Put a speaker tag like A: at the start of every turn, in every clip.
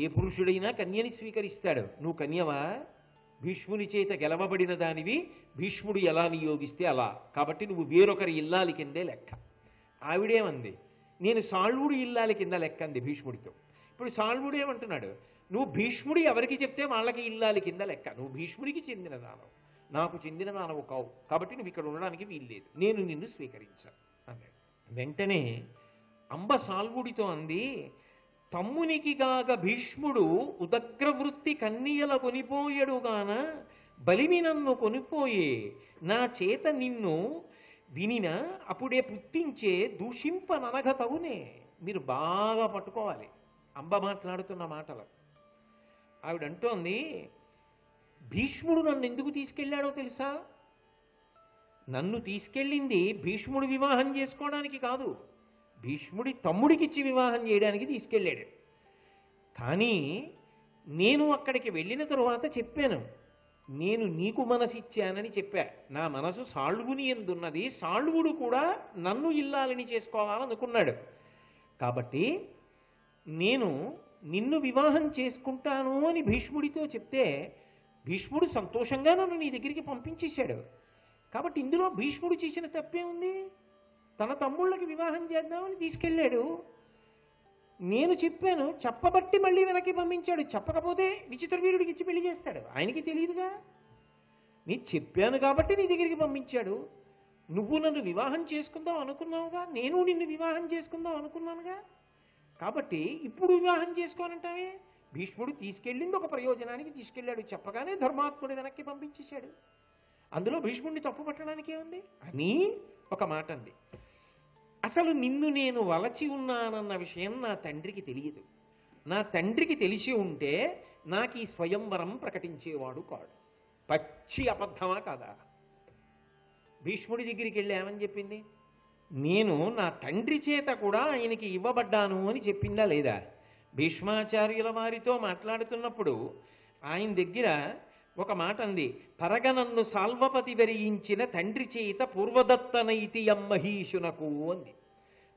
A: ఏ పురుషుడైనా కన్యని స్వీకరిస్తాడు. నువ్వు కన్యవా? భీష్ముని చేత గెలవబడిన దానివి, భీష్ముడు ఎలా నియోగిస్తే అలా. కాబట్టి నువ్వు వేరొకరి ఇల్లాలి కిందే లెక్క. ఆవిడేమంది? నేను సాళ్వుడు ఇల్లాలి కింద లెక్క అంది భీష్ముడితో. ఇప్పుడు సాళ్వుడు ఏమంటున్నాడు? నువ్వు భీష్ముడు ఎవరికి చెప్తే వాళ్ళకి ఇల్లాలి కింద లెక్క. నువ్వు భీష్ముడికి చెందిన దానవు, నాకు చెందిన దానవు కావు. కాబట్టి నువ్వు ఇక్కడ ఉండడానికి వీల్లేదు, నేను నిన్ను స్వీకరించాను అన్నాడు. వెంటనే అంబ సాల్వుడితో అంది, తమ్మునికి గాగ భీష్ముడు ఉదగ్రవృత్తి కన్నియల కొనిపోయడుగాన బలిమి నన్ను కొనిపోయే నా చేత నిన్ను వినిన అప్పుడే పుట్టించే దూషింపననగ తగునే. మీరు బాగా పట్టుకోవాలి అంబ మాట్లాడుతున్న మాటలు. ఆవిడంటోంది, భీష్ముడు నన్ను ఎందుకు తీసుకెళ్ళాడో తెలుసా? నన్ను తీసుకెళ్ళింది భీష్ముడు వివాహం చేసుకోవడానికి కాదు, భీష్ముడి తమ్ముడికిచ్చి వివాహం చేయడానికి తీసుకెళ్ళాడు. కానీ నేను అక్కడికి వెళ్ళిన తరువాత చెప్పాను, నేను నీకు మనసిచ్చానని చెప్పా. నా మనసు సాళ్వుని ఎందున్నది, సాళ్వుడు కూడా నన్ను ఇల్లాలని చేసుకోవాలనుకున్నాడు. కాబట్టి నేను నిన్ను వివాహం చేసుకుంటాను అని భీష్ముడితో చెప్తే భీష్ముడు సంతోషంగా నన్ను నీ దగ్గరికి పంపించేశాడు. కాబట్టి ఇందులో భీష్ముడు చేసిన తప్పే ఉంది? తన తమ్ముళ్ళకి వివాహం చేద్దామని తీసుకెళ్ళాడు. నేను చెప్పాను, చెప్పబట్టి మళ్ళీ వెనక్కి పంపించాడు. చెప్పకపోతే విచిత్ర వీరుడికి ఇచ్చి పెళ్లి చేస్తాడు. ఆయనకి తెలియదుగా. నీ చెప్పాను కాబట్టి నీ దగ్గరికి పంపించాడు. నువ్వు నన్ను వివాహం చేసుకుందాం అనుకున్నావుగా, నేను నిన్ను వివాహం చేసుకుందాం అనుకున్నానుగా. కాబట్టి ఇప్పుడు వివాహం చేసుకోనంటావే? భీష్ముడు తీసుకెళ్ళింది ఒక ప్రయోజనానికి తీసుకెళ్ళాడు, చెప్పగానే ధర్మాత్ముడు వెనక్కి పంపించేశాడు. అందులో భీష్ముడిని తప్పు పట్టడానికి ఏముంది అని ఒక మాట అంది. అసలు నిన్ను నేను వలచి ఉన్నానన్న విషయం నా తండ్రికి తెలియదు. నా తండ్రికి తెలిసి ఉంటే నాకు ఈ స్వయంవరం ప్రకటించేవాడు కాడు. పచ్చి అబద్ధమా కాదా? భీష్ముడి దగ్గరికి వెళ్ళి ఏమని చెప్పింది? నేను నా తండ్రి చేత కూడా ఆయనకి ఇవ్వబడ్డాను అని చెప్పిందా లేదా? భీష్మాచార్యుల వారితో మాట్లాడుతున్నప్పుడు ఆయన దగ్గర ఒక మాట అంది, పరగనన్ను సాల్వపతి వరించిన తండ్రి చేత పూర్వదత్తనైతి అమ్మహీషునకు అంది.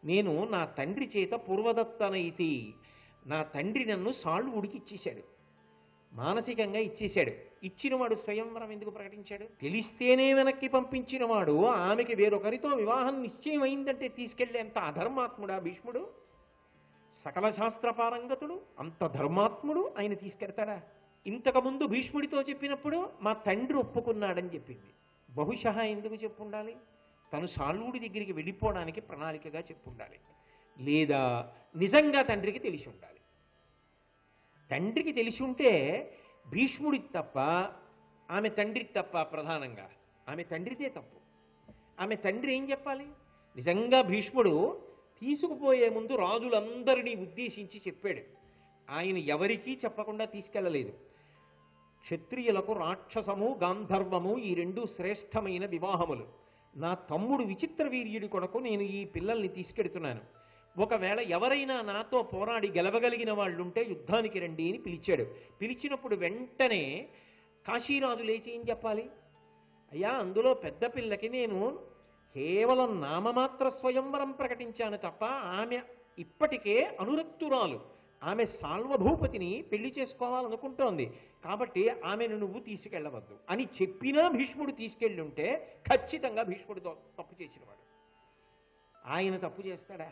A: నేను నా తండ్రి చేత పూర్వదత్తనైతి, నా తండ్రి నన్ను సాళ్వుడికి ఇచ్చేశాడు, మానసికంగా ఇచ్చేశాడు. ఇచ్చినవాడు స్వయంవరం ఎందుకు ప్రకటించాడు? తెలిస్తేనే వెనక్కి పంపించినవాడు ఆమెకి వేరొకరితో వివాహం నిశ్చయమైందంటే తీసుకెళ్లేంత అధర్మాత్ముడా భీష్ముడు? సకల శాస్త్ర పారంగతుడు, అంత ధర్మాత్ముడు ఆయన తీసుకెడతాడా? ఇంతకుముందు భీష్ముడితో చెప్పినప్పుడు మా తండ్రి ఒప్పుకున్నాడని చెప్పింది. బహుశా ఎందుకు చెప్పుండాలి? తను సాళ్వుడి దగ్గరికి వెళ్ళిపోవడానికి ప్రణాళికగా చెప్పుండాలి, లేదా నిజంగా తండ్రికి తెలిసి ఉండాలి. తండ్రికి తెలిసి ఉంటే భీష్ముడికి తప్ప ఆమె తండ్రికి తప్ప, ప్రధానంగా ఆమె తండ్రిదే తప్పు. ఆమె తండ్రి ఏం చెప్పాలి? నిజంగా భీష్ముడు తీసుకుపోయే ముందు రాజులందరినీ ఉద్దేశించి చెప్పాడు. ఆయన ఎవరికీ చెప్పకుండా తీసుకెళ్ళలేదు. క్షత్రియులకు రాక్షసము గాంధర్వము ఈ రెండు శ్రేష్టమైన వివాహములు. నా తమ్ముడు విచిత్ర వీర్యుడి కొరకు నేను ఈ పిల్లల్ని తీసుకెడుతున్నాను. ఒకవేళ ఎవరైనా నాతో పోరాడి గెలవగలిగిన వాళ్ళుంటే యుద్ధానికి రండి అని పిలిచాడు. పిలిచినప్పుడు వెంటనే కాశీరాజు లేచి ఏం చెప్పాలి? అయ్యా, అందులో పెద్ద పిల్లకి నేను కేవలం నామమాత్ర స్వయంవరం ప్రకటించాను తప్ప ఆమె ఇప్పటికే అనురక్తురాలు, ఆమె సాల్వభూపతిని పెళ్లి చేసుకోవాలనుకుంటోంది, కాబట్టి ఆమెను నువ్వు తీసుకెళ్ళవద్దు అని చెప్పినా భీష్ముడు తీసుకెళ్ళి ఉంటే ఖచ్చితంగా భీష్ముడు తప్పు చేసినవాడు. ఆయన తప్పు చేస్తాడా?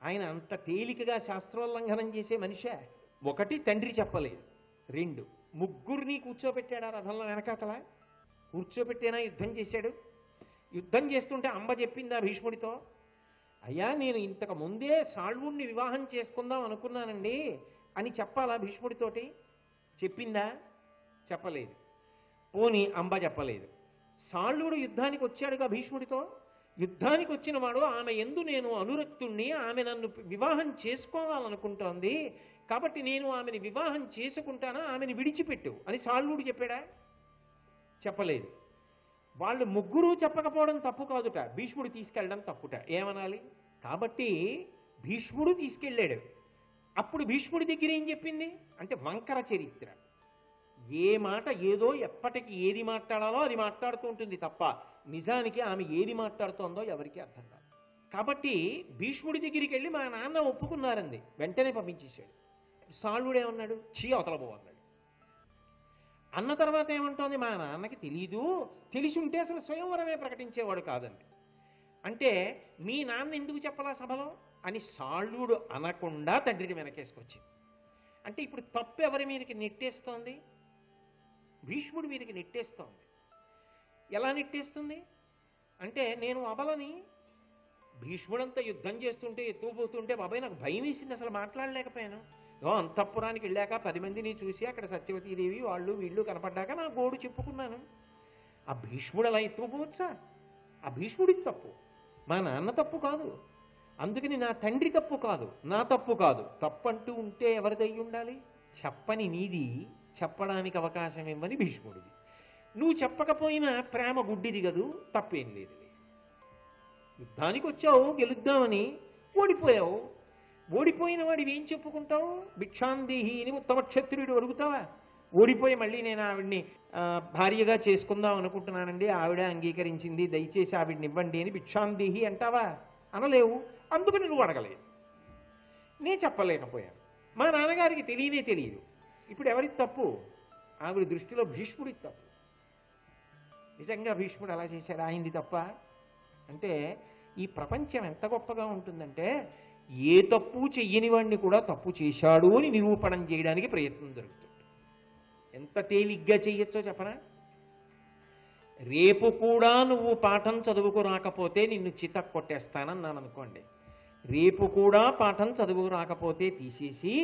A: ఆయన అంత తేలికగా శాస్త్రోల్లంఘనం చేసే మనిషే? ఒకటి, తండ్రి చెప్పలేదు. రెండు, ముగ్గురిని కూర్చోబెట్టాడా రథంలో వెనకాతల? కూర్చోబెట్టేనా యుద్ధం చేశాడు? యుద్ధం చేస్తుంటే అంబ చెప్పిందా భీష్ముడితో, అయ్యా నేను ఇంతకు ముందే సాళ్వుణ్ణి వివాహం చేసుకుందాం అనుకున్నానండి అని చెప్పాలా భీష్ముడితోటి? చెప్పిందా? చెప్పలేదు. పోనీ అంబ చెప్పలేదు. సాళ్వుడు యుద్ధానికి వచ్చాడుగా భీష్ముడితో. యుద్ధానికి వచ్చిన వాడు ఆమె ఎందు నేను అనురక్తుణ్ణి, ఆమె నన్ను వివాహం చేసుకోవాలనుకుంటోంది, కాబట్టి నేను ఆమెని వివాహం చేసుకుంటానా, ఆమెని విడిచిపెట్టు అని సాళ్వుడు చెప్పాడా? చెప్పలేదు. వాళ్ళు ముగ్గురు చెప్పకపోవడం తప్పు కాదుట, భీష్ముడు తీసుకెళ్ళడం తప్పుట. ఏమనాలి? కాబట్టి భీష్ముడు తీసుకెళ్ళాడు. అప్పుడు భీష్ముడి దగ్గర ఏం చెప్పింది అంటే వంకర చరిత్ర. ఏ మాట ఏదో ఎప్పటికి ఏది మాట్లాడాలో అది మాట్లాడుతూ ఉంటుంది తప్ప నిజానికి ఆమె ఏది మాట్లాడుతోందో ఎవరికీ అర్థం కాదు. కాబట్టి భీష్ముడి దగ్గరికి వెళ్ళి మా నాన్న ఒప్పుకున్నారంది, వెంటనే పంపించేశాడు. సాళ్వుడేమన్నాడు? చీ అవతల పో అన్నాడు. అన్న తర్వాత ఏమంటోంది? మా నాన్నకి తెలీదు, తెలిసి ఉంటే అసలు స్వయంవరమే ప్రకటించేవాడు కాదండి. అంటే మీ నాన్న ఎందుకు చెప్పలా సభలో అని సాళ్వుడు అనకుండా తండ్రిని వెనకేసుకొచ్చింది. అంటే ఇప్పుడు తప్పు ఎవరి మీదకి నెట్టేస్తోంది? భీష్ముడి మీదకి నెట్టేస్తోంది. ఎలా నెట్టేస్తుంది అంటే, నేను అబలని, భీష్ముడంతా యుద్ధం చేస్తుంటే ఎత్తుకుపోతుంటే బాబాయ్ నాకు భయం వేసింది, అసలు మాట్లాడలేకపోయాను. అంతఃపురానికి వెళ్ళాక 10 మందిని చూసి అక్కడ సత్యవతీదేవి వాళ్ళు వీళ్ళు కనపడ్డాక నా గోడు చెప్పుకున్నాను. ఆ భీష్ముడు అలా ఎత్తుకుపోవచ్చా? ఆ భీష్ముడికి తప్పు, మా నాన్న తప్పు కాదు. అందుకని నా తండ్రి తప్పు కాదు, నా తప్పు కాదు. తప్పంటూ ఉంటే ఎవరిదయ్యి ఉండాలి? చెప్పని నీది, చెప్పడానికి అవకాశం ఇవ్వని భీష్ముడిది. నువ్వు చెప్పకపోయినా ప్రేమ గుడ్డిది కదూ, తప్పేం లేదు. యుద్ధానికి వచ్చావు గెలుద్దామని, ఓడిపోయావు. ఓడిపోయిన వాడివి ఏం చెప్పుకుంటావు? భిక్షాందేహి అని ఉత్తమ క్షత్రియుడు అడుగుతావా? ఓడిపోయి మళ్ళీ నేను ఆవిడ్ని భార్యగా చేసుకుందాం అనుకుంటున్నానండి, ఆవిడ అంగీకరించింది, దయచేసి ఆవిడ్ని ఇవ్వండి అని భిక్షాందేహి అంటావా? అనలేవు. అందుకని నువ్వు అడగలేదు, నేను చెప్పలేకపోయాను. మా నాన్నగారికి తెలియనే తెలియదు. ఇప్పుడు ఎవరికి తప్పు? ఆవిడ దృష్టిలో భీష్ముడికి తప్పు. నిజంగా భీష్ముడు అలా చేశాడు, ఆయనది తప్ప? అంటే ఈ ప్రపంచం ఎంత గొప్పగా ఉంటుందంటే, ఏ తప్పు చెయ్యని వాడిని కూడా తప్పు చేశాడు అని నిరూపణం చేయడానికి ప్రయత్నం జరుగుతుంది. ఎంత తేలిగ్గా చెయ్యొచ్చో చెప్పనా? రేపు కూడా నువ్వు పాఠం చదువుకు రాకపోతే నిన్ను చిత కొట్టేస్తానన్నాను అనుకోండి. రేపు కూడా పాఠం చదువుకు రాకపోతే తీసేసి,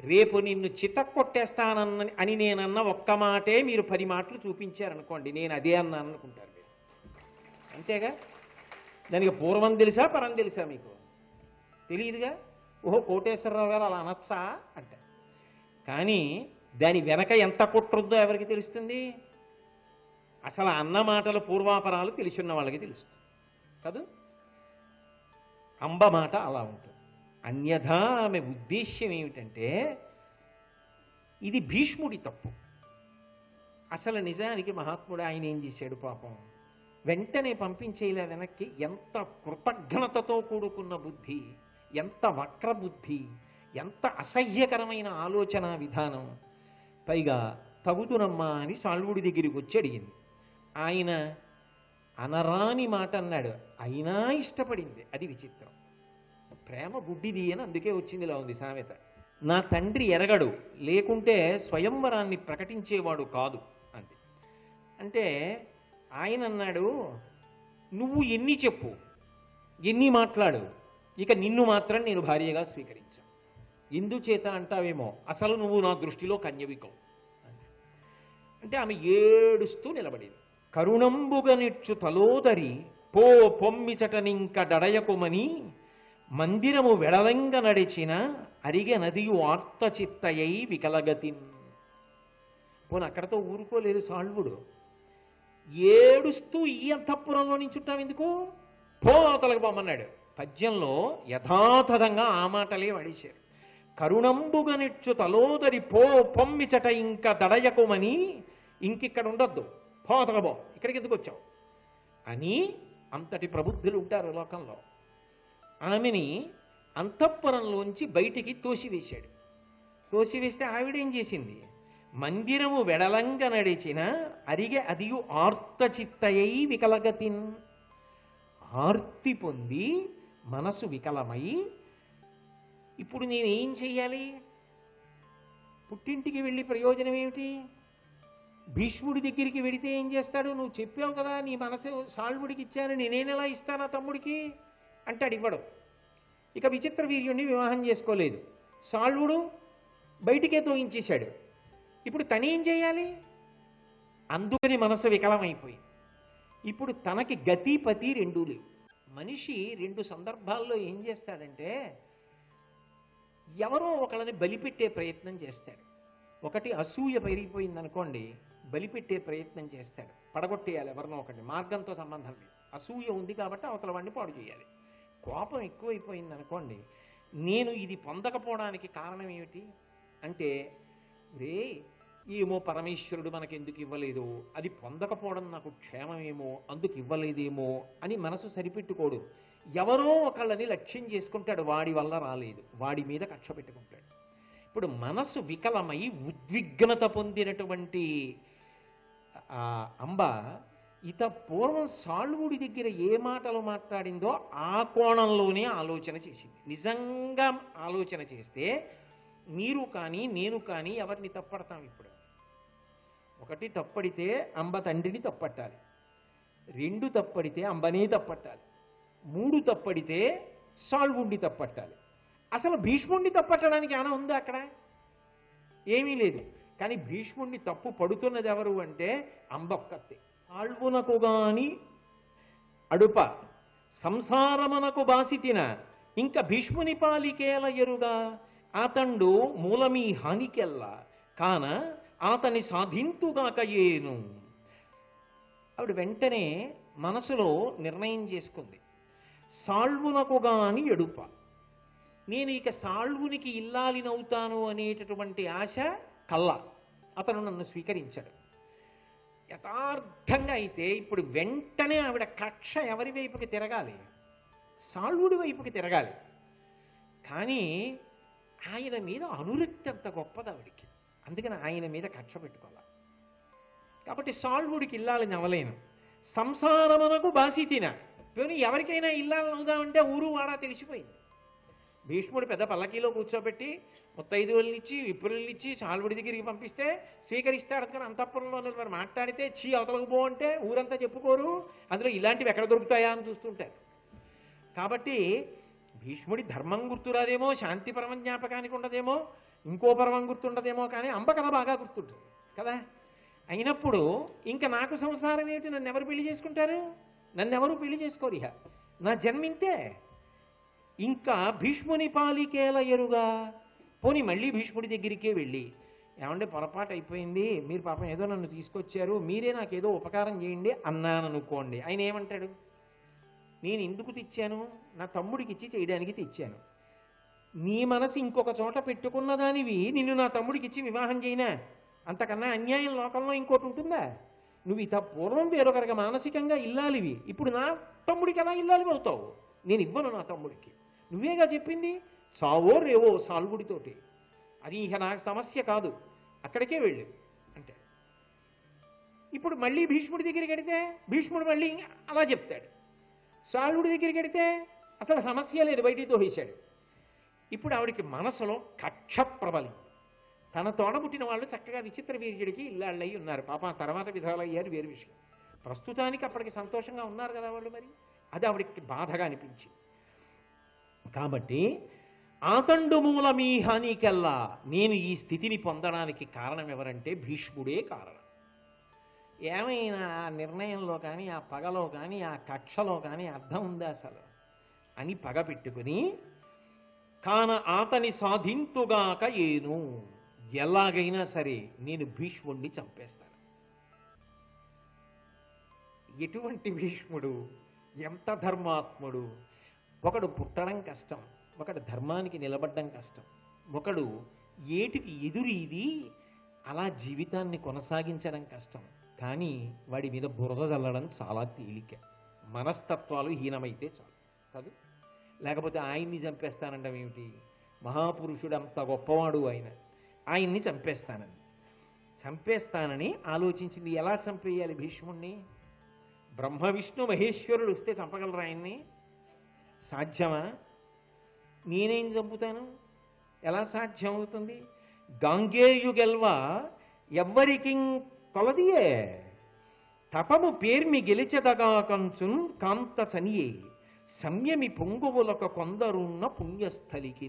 A: రేపు నిన్ను చిత కొట్టేస్తానన్న అని నేనన్న ఒక్క మాటే మీరు 10 మాటలు చూపించారనుకోండి, నేను అదే అన్నాను అనుకుంటారు మీరు. అంతేగా? దానికి పూర్వం తెలుసా పరం తెలుసా? మీకు తెలియదుగా. ఓహో కోటేశ్వరరావు గారు అలా అనొచ్చా అంటే. కానీ దాని వెనక ఎంత కుట్రొద్దో ఎవరికి తెలుస్తుంది? అసలు అన్న మాటల పూర్వాపరాలు తెలిసిన వాళ్ళకి తెలుస్తుంది కాదు. అంబ మాట అలా ఉంటుంది. అన్యథా ఆమె ఉద్దేశ్యం ఏమిటంటే, ఇది భీష్ముడి తప్పు. అసలు నిజానికి మహాత్ముడు ఆయన ఏం చేశాడు పాపం? వెంటనే పంపించేలా వెనక్కి. ఎంత కృతజ్ఞతతో కూడుకున్న బుద్ధి, ఎంత వక్ర బుద్ధి, ఎంత అసహ్యకరమైన ఆలోచన విధానం. పైగా తగుదునమ్మా అని సాళ్వుడి దగ్గరికి వచ్చి అడిగింది. ఆయన అనరాని మాట అన్నాడు, అయినా ఇష్టపడింది. అది విచిత్రం. ప్రేమ గుడ్డిది అని అందుకే వచ్చింది. ఇలా ఉంది సామెత. నా తండ్రి ఎరగడు, లేకుంటే స్వయంవరాన్ని ప్రకటించేవాడు కాదు అంది. అంటే ఆయన అన్నాడు, నువ్వు ఎన్ని చెప్పు, ఎన్ని మాట్లాడు, ఇక నిన్ను మాత్రం నేను భార్యగా స్వీకరించాను. ఎందుచేత అంటావేమో, అసలు నువ్వు నా దృష్టిలో కన్యవికవు. అంటే ఆమె ఏడుస్తూ నిలబడింది. కరుణంబుగనిచ్చు తలోదరి పో పొమ్మిచటనింక డడయకుమని మందిరము వెడలంగ నడిచిన అరిగె నదియు ఆర్తచిత్తయై వికలగతిన్. పోను అక్కడతో ఊరుకోలేదు సాళ్వుడు. ఏడుస్తూ ఈ అంతఃపురంలో నించుంటావు ఎందుకు? పోతలకు పొమ్మన్నాడు. పద్యంలో యథాతథంగా ఆ మాటలే వాడేశారు. కరుణంబుగనిచ్చు తలోదరి పో పొమ్మిచట ఇంక దడయకుమని, ఇంకిక్కడ ఉండొద్దు, పోతలబో, ఇక్కడికి ఎందుకు వచ్చావు అని అంతటి ప్రబుద్ధులు ఉంటారు లోకంలో. ఆమెని అంతఃపురంలోంచి బయటికి తోసివేశాడు. తోసివేస్తే ఆవిడేం చేసింది? మందిరము వెడలంగ నడిచిన అరిగె అదియు ఆర్తచిత్తయై వికలగతిన్. ఆర్తి పొంది మనసు వికలమై, ఇప్పుడు నేనేం చెయ్యాలి? పుట్టింటికి వెళ్ళి ప్రయోజనం ఏమిటి? భీష్ముడి దగ్గరికి వెడితే ఏం చేస్తాడు? నువ్వు చెప్పావు కదా నీ మనసు సాళ్వుడికి ఇచ్చాను, నేనేనెలా ఇస్తానా తమ్ముడికి అంటాడు, ఇవ్వడు. ఇక విచిత్ర వీర్యుణ్ణి వివాహం చేసుకోలేదు. సాళ్వుడు బయటికే తోయించేశాడు. ఇప్పుడు తనేం చేయాలి? అందుకని మనసు వికలమైపోయి ఇప్పుడు తనకి గతి పతి రెండూ లేవు. మనిషి 2 సందర్భాల్లో ఏం చేస్తాడంటే, ఎవరో ఒకళ్ళని బలిపెట్టే ప్రయత్నం చేస్తాడు. ఒకటి అసూయ పెరిగిపోయిందనుకోండి, బలిపెట్టే ప్రయత్నం చేస్తాడు, పడగొట్టేయాలి ఎవరినో ఒకటి, మార్గంతో సంబంధం లేదు. అసూయ ఉంది కాబట్టి అవతల వాడిని పాడు చేయాలి. కోపం ఎక్కువైపోయింది అనుకోండి, నేను ఇది పొందకపోవడానికి కారణం ఏమిటి అంటే, రే ఏమో పరమేశ్వరుడు మనకెందుకు ఇవ్వలేదు, అది పొందకపోవడం నాకు క్షేమమేమో అందుకు ఇవ్వలేదేమో అని మనసు సరిపెట్టుకోడు. ఎవరో ఒకళ్ళని లక్ష్యం చేసుకుంటాడు, వాడి వల్ల రాలేదు, వాడి మీద కక్ష పెట్టుకుంటాడు. ఇప్పుడు మనసు వికలమై ఉద్విగ్నత పొందినటువంటి అంబ పూర్వం సాల్వుడి దగ్గర ఏ మాటలు మాట్లాడిందో ఆ కోణంలోనే ఆలోచన చేసింది. నిజంగా ఆలోచన చేస్తే మీరు కానీ నేను కానీ ఎవరిని తప్పడతాం? ఇప్పుడు ఒకటి తప్పడితే అంబ తండ్రిని తప్పట్టాలి, 2 తప్పడితే అంబనే తప్పట్టాలి, 3 తప్పడితే సాల్వుడిని తప్పట్టాలి. అసలు భీష్ముడిని తప్పట్టడానికి ఏమైనా ఉందా అక్కడ? ఏమీ లేదు. కానీ భీష్ముడిని తప్పు పడుతున్నది ఎవరు అంటే అంబ ఒక్కతే. సాల్వునకు గాని అడుప సంసారమునకు బాసితిన ఇంక భీష్ముని పాలికేల ఎరుగా ఆతండు మూలమీ హానికెల్లా కాన ఆతని సాధింతుగాక ఏను. ఆవిడ వెంటనే మనసులో నిర్ణయం చేసుకుంది, సాల్వునకు గాని ఎడుప, నేను ఇక సాల్వునికి ఇల్లాలినవుతాను అనేటటువంటి ఆశ కల్లా. అతను నన్ను స్వీకరించాడు. యథార్థంగా అయితే ఇప్పుడు వెంటనే ఆవిడ కక్ష ఎవరి వైపుకి తిరగాలి? సాల్వుడి వైపుకి తిరగాలి. కానీ ఆయన మీద అనురక్తి అంత గొప్పది ఆవిడికి, అందుకని ఆయన మీద కక్ష పెట్టుకోవాలి. కాబట్టి సాల్వుడికి ఇల్లాలని అవలేను. సంసారమునకు బాసితిన, పోనీ ఎవరికైనా ఇల్లాలని అవుదామంటే ఊరు వాడా తెలిసిపోయింది. భీష్ముడు పెద్ద పల్లకీలో కూర్చోబెట్టి ముత్తైదువులనిచ్చి విప్రులనిచ్చి సాల్వుడి దగ్గరికి పంపిస్తే స్వీకరిస్తాడు. కానీ అంతఃపురంలో మరి మాట్లాడితే చీ అవతలకు పో అంటే ఊరంతా చెప్పుకోరు. అందులో ఇలాంటివి ఎక్కడ దొరుకుతాయా అని చూస్తుంటారు. కాబట్టి భీష్ముడి ధర్మం గుర్తురాదేమో, శాంతి పరమ జ్ఞాపకానికి ఉండదేమో, ఇంకో పరమం గుర్తుండదేమో, కానీ అంబ కథ బాగా గుర్తుంటుంది కదా. అయినప్పుడు ఇంకా నాకు సంసారం ఏమిటి? నన్ను ఎవరు పెళ్లి చేసుకుంటారు? నన్ను ఎవరు పెళ్లి చేసుకోరు. ఇహ నా జన్మింతే. ఇంకా భీష్ముని పాలికేల ఎరుగా, పోనీ మళ్ళీ భీష్ముడి దగ్గరికే వెళ్ళి, ఏమంటే పొరపాటు అయిపోయింది, మీరు పాపం ఏదో నన్ను తీసుకొచ్చారు, మీరే నాకేదో ఉపకారం చేయండి అన్నాను అనుకోండి. ఆయన ఏమంటాడు? నేను ఎందుకు తెచ్చాను? నా తమ్ముడికి ఇచ్చి చేయడానికి తెచ్చాను. నీ మనసు ఇంకొక చోట పెట్టుకున్న దానివి నిన్ను నా తమ్ముడికి ఇచ్చి వివాహం చేయనా? అంతకన్నా అన్యాయం లోకంలో ఇంకోటి ఉంటుందా? నువ్వు పూర్వం వేరొకరికి మానసికంగా ఇల్లాలివి, ఇప్పుడు నా తమ్ముడికి ఎలా ఇల్లాలివి అవుతావు? నేను ఇవ్వను నా తమ్ముడికి. నువ్వేగా చెప్పింది, చావో రేవో సాల్వుడితోటి, అది ఇక నాకు సమస్య కాదు, అక్కడికే వెళ్ళు అంటే. ఇప్పుడు మళ్ళీ భీష్ముడి దగ్గరికి వెడితే భీష్ముడు మళ్ళీ అలా చెప్తాడు. సాల్వుడి దగ్గరికి వెడితే అసలు సమస్య లేదు, బయటికి తోసేశాడు. ఇప్పుడు ఆవిడికి మనసులో కక్ష ప్రబలి. తన తోడబుట్టిన వాళ్ళు చక్కగా విచిత్ర వీర్యుడికి ఇల్లాళ్ళయి ఉన్నారు. పాప తర్వాత విధాలయ్యారు, వేరు విషయం. ప్రస్తుతానికి అప్పటికి సంతోషంగా ఉన్నారు కదా వాళ్ళు. మరి అది ఆవిడికి బాధగా అనిపించింది. కాబట్టి ఆతండు మూలమీ హానికెల్లా, నేను ఈ స్థితిని పొందడానికి కారణం ఎవరంటే భీష్ముడే కారణం. ఏమైనా ఆ నిర్ణయంలో కానీ, ఆ పగలో కానీ, ఆ కక్షలో కానీ అర్థం ఉందా అసలు అని పగ పెట్టుకుని, కాన ఆతని సాధింతుగాక ఏను, ఎలాగైనా సరే నేను భీష్ముడిని చంపేస్తాను. ఎటువంటి భీష్ముడు, ఎంత ధర్మాత్ముడు! ఒకడు పుట్టడం కష్టం, ఒకడు ధర్మానికి నిలబడ్డం కష్టం, ఒకడు ఏటికి ఎదురు ఇది అలా జీవితాన్ని కొనసాగించడం కష్టం. కానీ వాడి మీద బురద చల్లడం చాలా తేలిక. మనస్తత్వాలు హీనమైతే చాలు కాదు. లేకపోతే ఆయన్ని చంపేస్తానంటాం ఏమిటి? మహాపురుషుడు అంత గొప్పవాడు ఆయన్ని చంపేస్తానని ఆలోచించింది. ఎలా చంపేయాలి భీష్ముణ్ణి? బ్రహ్మ విష్ణు మహేశ్వరుడు వస్తే చంపగలరా ఆయన్ని? సాధ్యమా? నేనేం చంపుతాను? ఎలా సాధ్యం అవుతుంది? గాంగేయు గెల్వ ఎవ్వరికి కొలదియే, తపము పేర్మి గెలిచెదగా కంచున్ కాంత చనియే, సంయమి పొంగువులక కొందరున్న పుణ్యస్థలికి.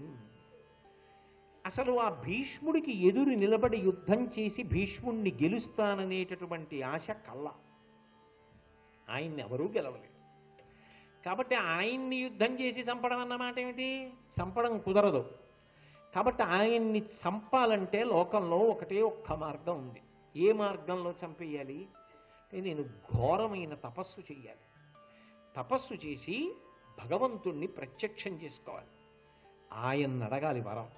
A: అసలు ఆ భీష్ముడికి ఎదురు నిలబడి యుద్ధం చేసి భీష్ముణ్ణి గెలుస్తాననేటటువంటి ఆశ కళ్ళ. ఆయన్ని ఎవరూ గెలవలేదు. కాబట్టి ఆయన్ని యుద్ధం చేసి చంపడం అన్నమాట ఏమిటి? చంపడం కుదరదు. కాబట్టి ఆయన్ని చంపాలంటే లోకంలో ఒక్క మార్గం ఉంది. ఏ మార్గంలో చంపేయాలి? నేను ఘోరమైన తపస్సు చెయ్యాలి. తపస్సు చేసి భగవంతుణ్ణి ప్రత్యక్షం చేసుకోవాలి. ఆయన్ని అడగాలి వరం.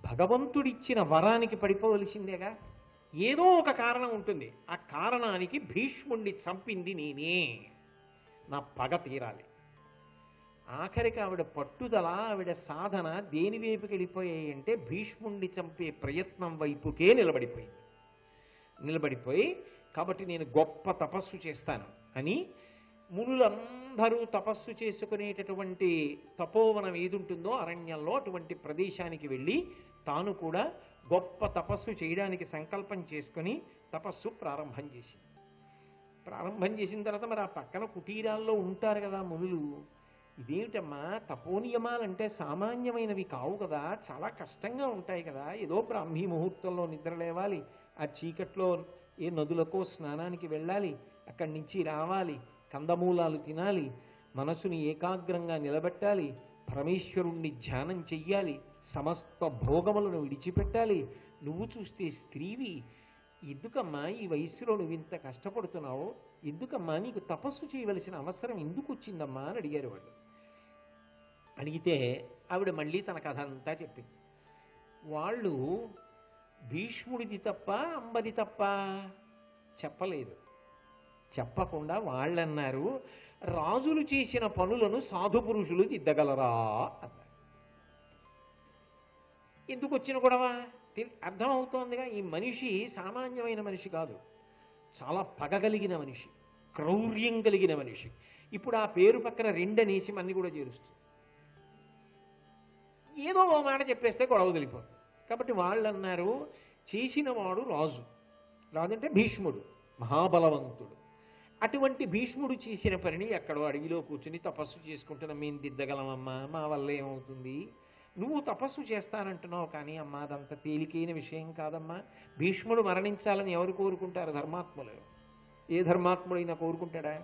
A: భగవంతుడిచ్చిన వరానికి పడిపోవలసిందేగా. ఏదో ఒక కారణం ఉంటుంది. ఆ కారణానికి భీష్ముణ్ణి చంపింది నేనే, నా పగ తీరాలి. ఆఖరికి ఆవిడ పట్టుదల, ఆవిడ సాధన దేని వైపుకి వెళ్ళిపోయాయి అంటే భీష్ముణ్ణి చంపే ప్రయత్నం వైపుకే నిలబడిపోయి కాబట్టి నేను గొప్ప తపస్సు చేస్తాను అని మునులందరూ తపస్సు చేసుకునేటటువంటి తపోవనం ఏదుంటుందో అరణ్యంలో అటువంటి ప్రదేశానికి వెళ్ళి తాను కూడా గొప్ప తపస్సు చేయడానికి సంకల్పం చేసుకుని తపస్సు ప్రారంభం చేసిన తర్వాత మరి ఆ పక్కన కుటీరాల్లో ఉంటారు కదా మునులు. ఇదేమిటమ్మా, తపోనియమాలంటే సామాన్యమైనవి కావు కదా, చాలా కష్టంగా ఉంటాయి కదా. ఏదో బ్రాహ్మీ ముహూర్తంలో నిద్ర లేవాలి, ఆ చీకట్లో ఏ నదులకో స్నానానికి వెళ్ళాలి, అక్కడి నుంచి రావాలి, కందమూలాలు తినాలి, మనసుని ఏకాగ్రంగా నిలబెట్టాలి, పరమేశ్వరుణ్ణి ధ్యానం చెయ్యాలి, సమస్త భోగములను విడిచిపెట్టాలి. నువ్వు చూస్తే స్త్రీవి, ఎందుకమ్మా ఈ వయస్సులో నువ్వు ఇంత కష్టపడుతున్నావు, ఎందుకమ్మా నీకు తపస్సు చేయవలసిన అవసరం ఎందుకు వచ్చిందమ్మా అని అడిగారు వాళ్ళు. అడిగితే ఆవిడ మళ్ళీ తన కథ అంతా చెప్పింది. వాళ్ళు భీష్ముడిది తప్ప అంబది తప్ప చెప్పలేదు. చెప్పకుండా వాళ్ళన్నారు, రాజులు చేసిన పనులను సాధు పురుషులు దిద్దగలరా అన్నారు. ఎందుకు వచ్చిన గొడవ అర్థమవుతోందిగా. ఈ మనిషి సామాన్యమైన మనిషి కాదు, చాలా పగగలిగిన మనిషి, క్రౌర్యం కలిగిన మనిషి. ఇప్పుడు ఆ పేరు పక్కన రెండనేసి మన్ని కూడా చేరుస్తుంది. ఏదో ఓ మాట చెప్పేస్తే గొడవ తెలిపోతుంది. కాబట్టి వాళ్ళు అన్నారు, చేసిన వాడు రాజు అంటే భీష్ముడు, మహాబలవంతుడు. అటువంటి భీష్ముడు చేసిన పనిని ఎక్కడో అడవిలో కూర్చుని తపస్సు చేసుకుంటున్న మేము దిద్దగలమమ్మా, మా వల్ల ఏమవుతుంది, నువ్వు తపస్సు చేస్తానంటున్నావు కానీ అమ్మా అదంత తేలికైన విషయం కాదమ్మా. భీష్ముడు మరణించాలని ఎవరు కోరుకుంటారు? ధర్మాత్ములు. ఏ ధర్మాత్ముడైనా కోరుకుంటాడా?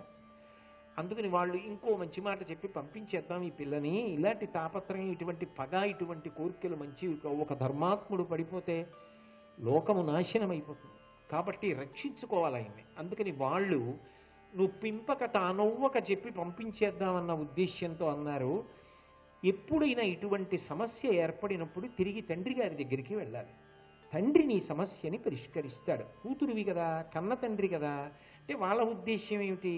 A: అందుకని వాళ్ళు ఇంకో మంచి మాట చెప్పి పంపించేద్దాం ఈ పిల్లని, ఇలాంటి తాపత్రయం, ఇటువంటి పగ, ఇటువంటి కోరికలు మంచివి. ఒక ధర్మాత్ముడు పడిపోతే లోకము నాశనం అయిపోతుంది. కాబట్టి రక్షించుకోవాలి ఆయన్ని. అందుకని వాళ్ళు నువ్వు పింపక తానొవ్వక చెప్పి పంపించేద్దామన్న ఉద్దేశ్యంతో అన్నారు, ఎప్పుడైనా ఇటువంటి సమస్య ఏర్పడినప్పుడు తిరిగి తండ్రి గారి దగ్గరికి వెళ్ళాలి. తండ్రి నీ సమస్యని పరిష్కరిస్తాడు. కూతురువి కదా, కన్న తండ్రి కదా. అంటే వాళ్ళ ఉద్దేశ్యం ఏమిటి?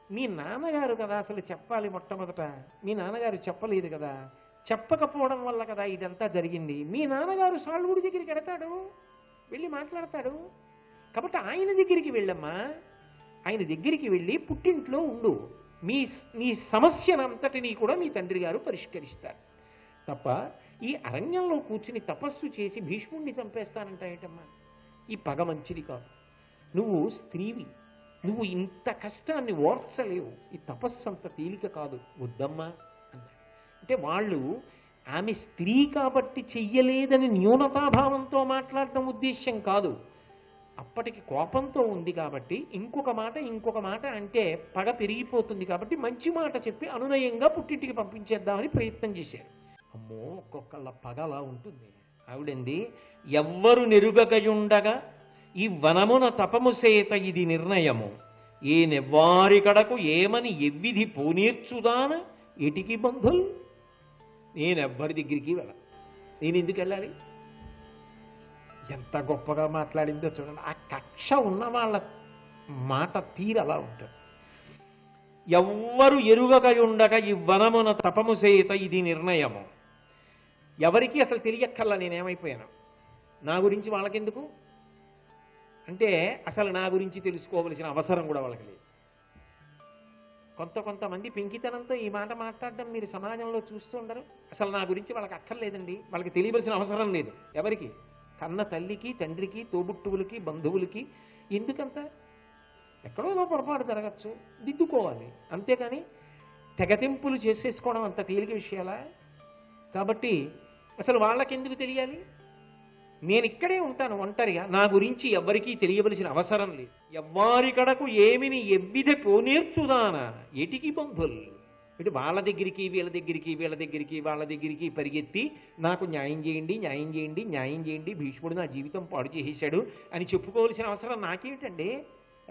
A: మీ నాన్నగారు కదా అసలు చెప్పాలి మొట్టమొదట, మీ నాన్నగారు చెప్పలేదు కదా, చెప్పకపోవడం వల్ల కదా ఇదంతా జరిగింది. మీ నాన్నగారు సాల్వుడి దగ్గరికి వెడతాడు, వెళ్ళి మాట్లాడతాడు. కాబట్టి ఆయన దగ్గరికి వెళ్ళమ్మా, ఆయన దగ్గరికి వెళ్ళి పుట్టింట్లో ఉండు. నీ సమస్యనంతటినీ కూడా మీ తండ్రి గారు పరిష్కరిస్తారు తప్ప ఈ అరణ్యంలో కూర్చుని తపస్సు చేసి భీష్ముడిని చంపేస్తానంటాయటమ్మా. ఈ పగ మంచిది కాదు. నువ్వు స్త్రీవి, నువ్వు ఇంత కష్టాన్ని ఓర్చలేవు, ఈ తపస్సు అంత తేలిక కాదు, వద్దమ్మా అన్నారు. అంటే వాళ్ళు ఆమె స్త్రీ కాబట్టి చెయ్యలేదని న్యూనతాభావంతో మాట్లాడటం ఉద్దేశ్యం కాదు. అప్పటికి కోపంతో ఉంది కాబట్టి ఇంకొక మాట అంటే పగ పెరిగిపోతుంది కాబట్టి మంచి మాట చెప్పి అనునయంగా పుట్టింటికి పంపించేద్దామని ప్రయత్నం చేశారు. అమ్మో, ఒక్కొక్కళ్ళ పగలా ఉంటుంది. ఆవిడంది, ఎవ్వరు నెరుగకయుండగా ఈ వనమున తపము సేత ఇది నిర్ణయము, ఏ నెవ్వారి కడకు ఏమని ఎవ్విధి పోనీర్చుదాన ఎటికి బంధుల్. నేనెవ్వరి దగ్గరికి నేను ఎందుకు వెళ్ళాలి? ఎంత గొప్పగా మాట్లాడిందో చూడండి. ఆ కక్ష ఉన్న వాళ్ళ మాట తీరు అలా ఉంటుంది. ఎవ్వరు ఎరుగక ఉండగా ఈ వనమున తపము సేత ఇది నిర్ణయము. ఎవరికి అసలు తెలియక్కల్లా నేనేమైపోయాను, నా గురించి వాళ్ళకెందుకు అంటే అసలు నా గురించి తెలుసుకోవలసిన అవసరం కూడా వాళ్ళకి లేదు. కొంతమంది పెంకితనంతో ఈ మాట మాట్లాడడం మీరు సమాజంలో చూస్తూ ఉండరు. అసలు నా గురించి వాళ్ళకి అక్కర్లేదండి, వాళ్ళకి తెలియవలసిన అవసరం లేదు. ఎవరికి? కన్న తల్లికి, తండ్రికి, తోబుట్టువులకి, బంధువులకి. ఎందుకంత? ఎక్కడో పొరపాటు జరగచ్చు, దిద్దుకోవాలి. అంతేకాని తెగతింపులు చేసేసుకోవడం అంత తేలిక విషయాలా? కాబట్టి అసలు వాళ్ళకెందుకు తెలియాలి? నేను ఇక్కడే ఉంటాను ఒంటరిగా, నా గురించి ఎవ్వరికీ తెలియవలసిన అవసరం లేదు. ఎవ్వారి కడకు ఏమిని ఎవ్విధ పోనేర్చుదానా ఎటికి బంధుల్. ఇటు వాళ్ళ దగ్గరికి వీళ్ళ దగ్గరికి పరిగెత్తి నాకు న్యాయం చేయండి, భీష్ముడు నా జీవితం పాడు చేసేశాడు అని చెప్పుకోవలసిన అవసరం నాకేమిటండి?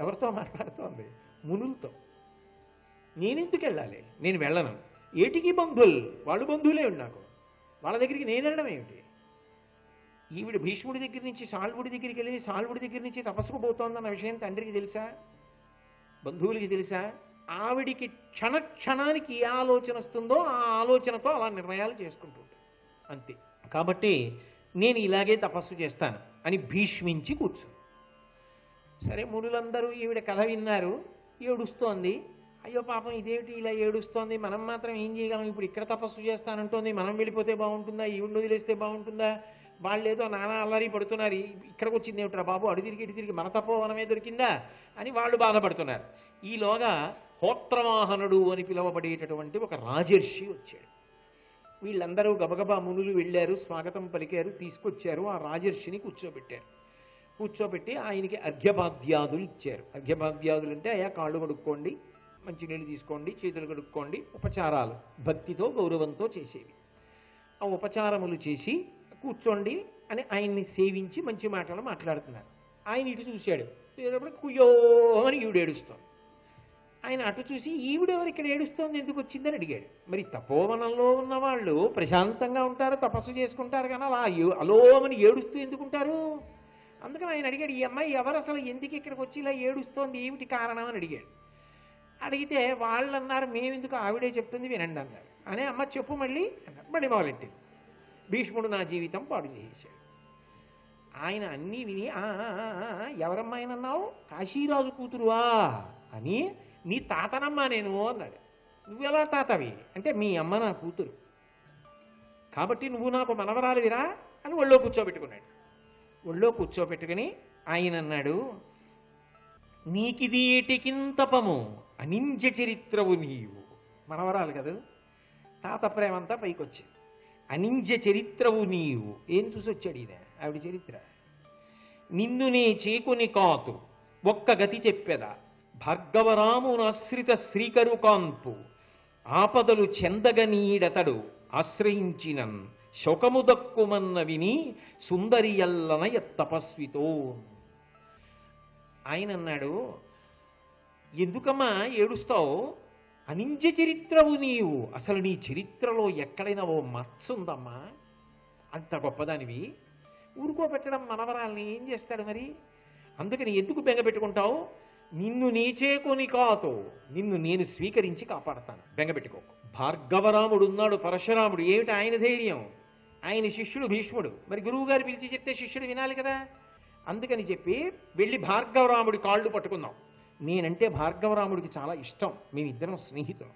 A: ఎవరితో మాట్లాడుతోంది? మునులతో. నేనెందుకు వెళ్ళాలి? నేను వెళ్ళను. ఏటికి బంధువులు, వాళ్ళు బంధువులే నాకు, వాళ్ళ దగ్గరికి నేను వెళ్ళడం ఏమిటి? ఈవిడ భీష్ముడి దగ్గర నుంచి సాల్వుడి దగ్గరికి వెళ్ళి సాల్వుడి దగ్గర నుంచి తపస్సుకు పోతోందన్న విషయం తండ్రికి తెలుసా? బంధువులకి తెలుసా? ఆవిడికి క్షణానికి ఏ ఆలోచన వస్తుందో ఆ ఆలోచనతో అలా నిర్ణయాలు చేసుకుంటూ ఉంటుంది అంతే. కాబట్టి నేను ఇలాగే తపస్సు చేస్తాను అని భీష్మించి కూర్చుంది. సరే, మునులందరూ ఈవిడ కథ విన్నారు. ఏడుస్తోంది. అయ్యో పాపం ఇదేమిటి ఇలా ఏడుస్తోంది, మనం మాత్రం ఏం చేయగలం, ఇప్పుడు ఇక్కడ తపస్సు చేస్తానంటోంది, మనం వెళ్ళిపోతే బాగుంటుందా, ఈవిడ వదిలేస్తే బాగుంటుందా, వాళ్ళు ఏదో నానా అల్లరి పడుతున్నారు, ఇక్కడికి వచ్చింది ఏమిట్రా బాబు, అడు తిరిగి ఇటు తిరిగి మన తపోవనమే దొరికిందా అని వాళ్ళు బాధపడుతున్నారు. ఈలోగా హోత్రవాహనుడు అని పిలువబడేటటువంటి ఒక రాజర్షి వచ్చాడు. వీళ్ళందరూ గబగబా మునులు వెళ్ళారు, స్వాగతం పలికారు, తీసుకొచ్చారు. ఆ రాజర్షిని కూర్చోబెట్టారు. కూర్చోబెట్టి ఆయనకి అర్ఘ్యపాద్యాదులు ఇచ్చారు. అర్ఘ్యపాద్యాదులు అంటే అయ్యా కాళ్ళు కడుక్కోండి, మంచినీళ్ళు తీసుకోండి, చేతులు కడుక్కోండి, ఉపచారాలు భక్తితో గౌరవంతో చేసేవి. ఆ ఉపచారములు చేసి కూర్చోండి అని ఆయన్ని సేవించి మంచి మాటలు మాట్లాడుతున్నారు. ఆయన ఇటు చూశాడు. కుయ్యో అని ఈవిడ ఏడుస్తోంది. ఆయన అటు చూసి ఈవిడెవరు ఇక్కడ ఏడుస్తోంది, ఎందుకు వచ్చిందని అడిగాడు. మరి తపోవనంలో ఉన్న వాళ్ళు ప్రశాంతంగా ఉంటారు, తపస్సు చేసుకుంటారు, కానీ అలా అలోమని ఏడుస్తూ ఎందుకుంటారు? అందుకని ఆయన అడిగాడు, ఈ అమ్మాయి ఎవరు అసలు, ఎందుకు ఇక్కడికి వచ్చి ఇలా ఏడుస్తోంది, ఏమిటి కారణం అని అడిగాడు. అడిగితే వాళ్ళు అన్నారు, మేమెందుకు, ఆవిడే చెప్తుంది వినండి అన్నారు. అనే అమ్మ చెప్పు మళ్ళీ అన్నారు. మళ్ళీ మొదలెట్టింది. భీష్ముడు నా జీవితం పాడు చేసేశాడు. ఆయన అన్నీ విని ఎవరమ్మాయనన్నావు, కాశీరాజు కూతురువా అని, నీ తాతనమ్మా నేను అన్నాడు. నువ్వెలా తాతవి అంటే, మీ అమ్మ నా కూతురు కాబట్టి నువ్వు నాకు మనవరాలివిరా అని ఒళ్ళో కూర్చోబెట్టుకున్నాడు. ఒళ్ళో కూర్చోబెట్టుకుని ఆయన అన్నాడు, నీకిది ఏటికింతపము అనింజ చరిత్రవు నీవు. మనవరాలు కదా, తాత ప్రేమంతా పైకొచ్చింది. అనింజ చరిత్రవు నీవు. ఏం చూసి వచ్చాడు ఈయన, ఆవిడ చరిత్ర. నిన్ను నే చేకుని కాతు ఒక్క గతి చెప్పెదా, భార్గవరామునాశ్రిత శ్రీకరు కాంపు ఆపదలు చెందగనీడతడు ఆశ్రయించినన్ శోకము దక్కుమన్న విని సుందరియల్లన తపస్వితో. ఆయన అన్నాడు, ఎందుకమ్మా ఏడుస్తావు, అనింజ చరిత్రవు నీవు. అసలు నీ చరిత్రలో ఎక్కడైనా ఓ మచ్చ ఉందమ్మా, అంత గొప్పదానివి. ఊరుకోబెట్టడం మనవరాల్ని ఏం చేస్తాడు మరి, అందుకని ఎందుకు బెంగపెట్టుకుంటావు. నిన్ను నీచేకొని కాతో, నిన్ను నేను స్వీకరించి కాపాడతాను, బెంగపెట్టుకోకు. భార్గవరాముడు ఉన్నాడు, పరశురాముడు, ఏమిటి ఆయన ధైర్యం, ఆయన శిష్యుడు భీష్ముడు. మరి గురువు గారు పిలిచి చెప్తే శిష్యుడు వినాలి కదా. అందుకని చెప్పి వెళ్ళి భార్గవరాముడి కాళ్ళు పట్టుకుందాం. నేనంటే భార్గవరాముడికి చాలా ఇష్టం, మేమిద్దరం స్నేహితులం,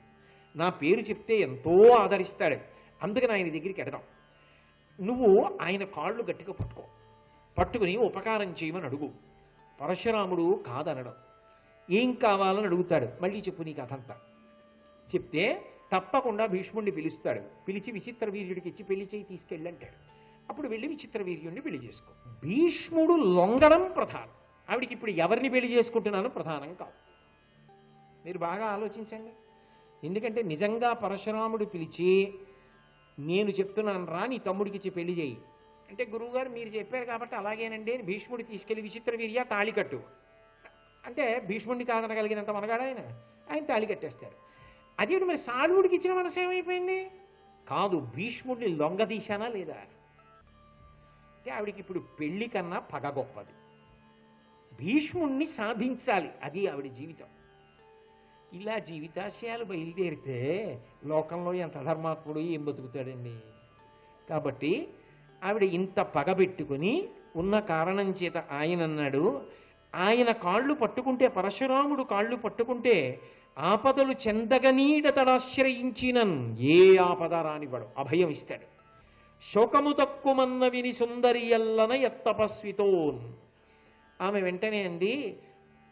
A: నా పేరు చెప్తే ఎంతో ఆదరిస్తాడు, అందుకని ఆయన దగ్గరికి ఎడదాం. నువ్వు ఆయన కాళ్ళు గట్టిగా పట్టుకుని ఉపకారం చేయమని అడుగు. పరశురాముడు కాదనడం, ఏం కావాలని అడుగుతాడు. మళ్ళీ చెప్పు నీ కథంతా చెప్తే తప్పకుండా భీష్ముడిని పిలుస్తాడు. పిలిచి విచిత్ర వీర్యుడికి ఇచ్చి పెళ్లి చేయి తీసుకెళ్ళంటాడు. అప్పుడు వెళ్ళి విచిత్ర వీర్యుడిని పెళ్లి చేసుకో. భీష్ముడు లొంగడం ప్రధానం, ఆవిడికి ఇప్పుడు ఎవరిని పెళ్లి చేసుకుంటున్నాను ప్రధానం కాదు. మీరు బాగా ఆలోచించండి. ఎందుకంటే నిజంగా పరశురాముడు పిలిచి, నేను చెప్తున్నాను రా నీ తమ్ముడికి ఇచ్చి పెళ్లి చేయి అంటే, గురువుగారు మీరు చెప్పారు కాబట్టి అలాగేనండి అని భీష్ముడు తీసుకెళ్లి విచిత్ర వీర్య తాళి కట్టు అంటే, భీష్ముడిని కాదనగలిగినంత మనగాడు ఆయన తాళి కట్టేస్తాడు. అదే మరి సాలువుడికి ఇచ్చిన మనసు ఏమైపోయింది కాదు, భీష్ముడిని లొంగదీశానా లేదా అంటే, ఆవిడికి ఇప్పుడు పెళ్లి కన్నా పగ గొప్పది. భీష్ముణ్ణి సాధించాలి, అది ఆవిడ జీవితం. ఇలా జీవితాశయాలు బయలుదేరితే లోకంలో ఎంత ధర్మాత్ముడు ఏం బతుకుతాడండి. కాబట్టి ఆవిడ ఇంత పగబెట్టుకుని ఉన్న కారణం చేత ఆయన అన్నాడు, ఆయన కాళ్ళు పట్టుకుంటే, పరశురాముడు కాళ్ళు పట్టుకుంటే ఆపదలు చెందగనీడతడాశ్రయించినన్, ఏ ఆపద రానివ్వడు, అభయం ఇస్తాడు. శోకము తక్కుమన్న విని సుందరియల్లన యత్తపస్వితోన్. ఆమె వెంటనే అంది,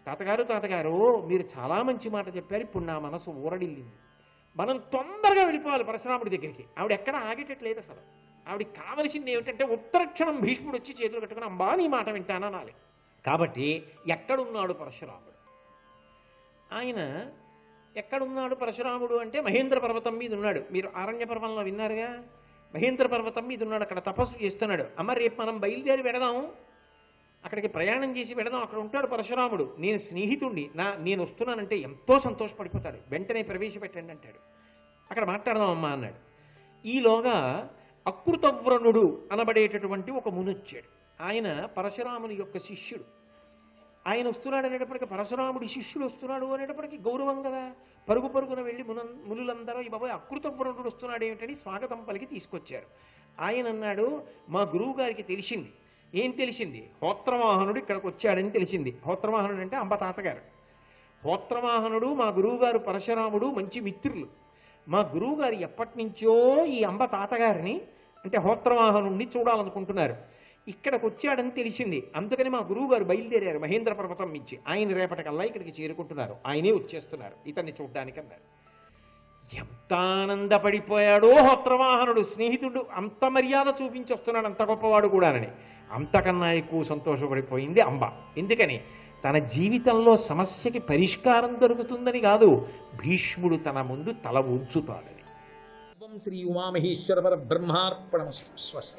A: తాతగారు మీరు చాలా మంచి మాట చెప్పారు, ఇప్పుడు నా మనసు ఊరడిల్లింది, మనం తొందరగా వెళ్ళిపోవాలి పరశురాముడి దగ్గరికి. ఆవిడ ఎక్కడ ఆగేటట్లేదు అసలు. ఆవిడకి కావలసింది ఏమిటంటే ఉత్తరక్షణం భీష్ముడు వచ్చి చేతులు కట్టుకుని, అంబా నీ మాట వింటాననాలి. కాబట్టి ఎక్కడున్నాడు పరశురాముడు, ఆయన ఎక్కడున్నాడు పరశురాముడు అంటే మహేంద్ర పర్వతం మీద ఉన్నాడు. మీరు ఆరణ్య పర్వంలో విన్నారుగా, మహేంద్ర పర్వతం మీద ఉన్నాడు, అక్కడ తపస్సు చేస్తున్నాడు. అమ్మ రేపు మనం బయలుదేరి వెడదాం, అక్కడికి ప్రయాణం చేసి వెడదాం, అక్కడ ఉంటాడు పరశురాముడు, నేను స్నేహితుణ్ణి, నేను వస్తున్నానంటే ఎంతో సంతోషపడిపోతాడు, వెంటనే ప్రవేశపెట్టండి అంటాడు. అక్కడ మాట్లాడదాం అమ్మా అన్నాడు. ఈలోగా అకృతవ్రణుడు అనబడేటటువంటి ఒక మునొచ్చాడు. ఆయన పరశురాముని యొక్క శిష్యుడు. ఆయన వస్తున్నాడు అనేటప్పటికీ పరశురాముడి శిష్యుడు వస్తున్నాడు అనేటప్పటికీ గౌరవం కదా, పరుగు పరుగున వెళ్ళి మునులందరూ ఈ బాబాయ్ అకృతపురుడు వస్తున్నాడు ఏమిటని స్వాగతం పలికి తీసుకొచ్చారు. ఆయన అన్నాడు, మా గురువు గారికి తెలిసింది. ఏం తెలిసింది? హోత్రవాహనుడు ఇక్కడికి వచ్చాడని తెలిసింది. హోత్రవాహనుడు అంటే అంబ తాతగారు. హోత్రవాహనుడు మా గురువుగారు పరశురాముడు మంచి మిత్రులు. మా గురువుగారు ఎప్పటి నుంచో ఈ అంబ తాతగారిని అంటే హోత్రవాహనుడిని చూడాలనుకుంటున్నారు. ఇక్కడికి వచ్చాడని తెలిసింది. అందుకని మా గురువు గారు బయలుదేరారు మహేంద్ర పర్వతం నుంచి. ఆయన రేపటికల్లా ఇక్కడికి చేరుకుంటున్నారు, ఆయనే వచ్చేస్తున్నారు ఇతన్ని చూడ్డానికి అన్నారు. ఎంత ఆనందపడిపోయాడో హోత్రవాహనుడు. స్నేహితుడు అంత మర్యాద చూపించి వస్తున్నాడు, అంత గొప్పవాడు కూడానని. అంతకన్నా ఎక్కువ సంతోషపడిపోయింది అంబ. ఎందుకని? తన జీవితంలో సమస్యకి పరిష్కారం దొరుకుతుందని కాదు, భీష్ముడు తన ముందు తల ఉంచుతాడని.
B: శ్రీ ఉమామహేశ్వర పరబ్రహ్మార్పణమస్తు. స్వస్తి.